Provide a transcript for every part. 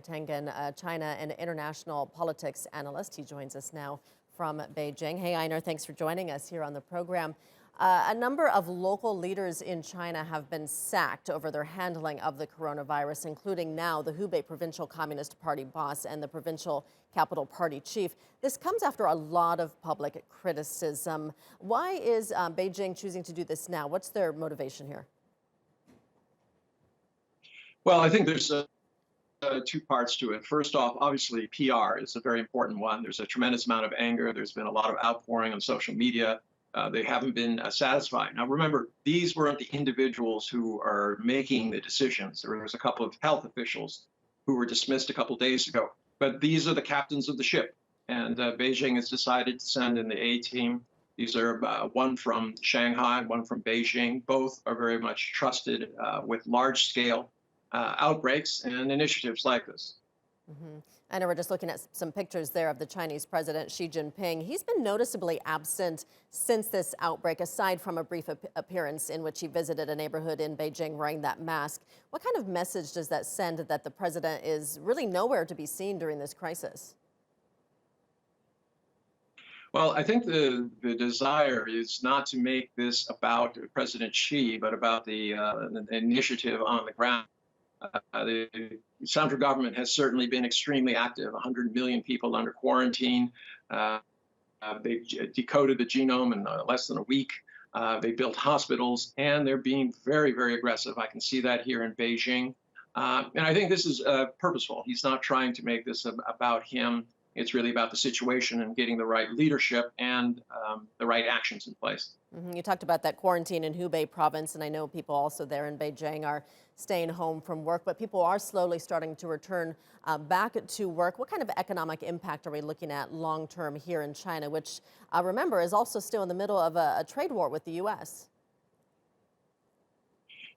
Tangen, China and international politics analyst. He joins us now from Beijing. Hey, Einar, thanks for joining us here on the program. A number of local leaders in China have been sacked over their handling of the coronavirus, including now the Hubei Provincial Communist Party boss and the Provincial Capital Party chief. This comes after a lot of public criticism. Why is Beijing choosing to do this now? What's their motivation here? Well, I think there's two parts to it. First off, obviously, PR is a very important one. There's a tremendous amount of anger. There's been a lot of outpouring on social media. They haven't been satisfied. Now, remember, these weren't the individuals who are making the decisions. There was a couple of health officials who were dismissed a couple days ago. But these are the captains of the ship. And Beijing has decided to send in the A team. These are one from Shanghai, one from Beijing. Both are very much trusted with large-scale outbreaks and initiatives like this. I know we're just looking at some pictures there of the Chinese President Xi Jinping. He's been noticeably absent since this outbreak, aside from a brief appearance in which he visited a neighborhood in Beijing wearing that mask. What kind of message does that send that the president is really nowhere to be seen during this crisis? Well, I think the desire is not to make this about President Xi, but about the initiative on the ground. The central government has certainly been extremely active. 100 million people under quarantine. They decoded the genome in less than a week. They built hospitals, and they're being very, very aggressive. I can see that here in Beijing. And I think this is purposeful. He's not trying to make this about him. It's really about the situation and getting the right leadership and the right actions in place. You talked about that quarantine in Hubei province, and I know people also there in Beijing are staying home from work, but people are slowly starting to return back to work. What kind of economic impact are we looking at long term here in China, which, remember, is also still in the middle of a trade war with the U.S.?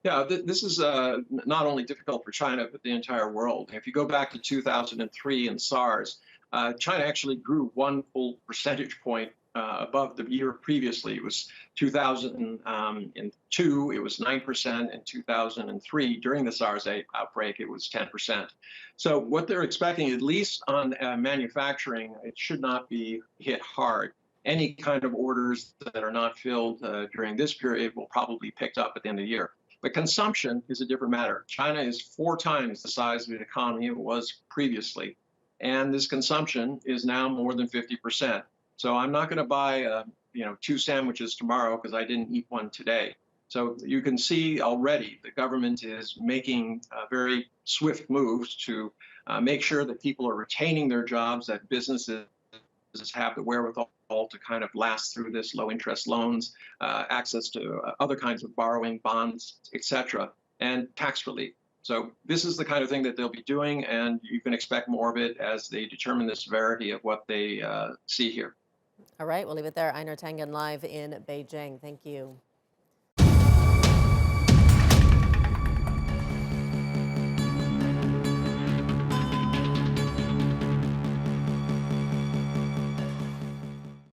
Yeah, this is not only difficult for China, but the entire world. If you go back to 2003 and SARS, China actually grew 1 full percentage point above the year previously. It was 2002, it was 9%. In 2003, during the SARS outbreak, it was 10%. So what they're expecting, at least on manufacturing, it should not be hit hard. Any kind of orders that are not filled during this period will probably be picked up at the end of the year. But consumption is a different matter. China is 4 times the size of the economy it was previously. And this consumption is now more than 50%. So I'm not going to buy, 2 sandwiches tomorrow because I didn't eat one today. So you can see already the government is making very swift moves to make sure that people are retaining their jobs, that businesses have the wherewithal to kind of last through this, low interest loans, access to other kinds of borrowing, bonds, etc., and tax relief. So this is the kind of thing that they'll be doing, and you can expect more of it as they determine the severity of what they see here. All right, we'll leave it there. Einar Tangen live in Beijing. Thank you.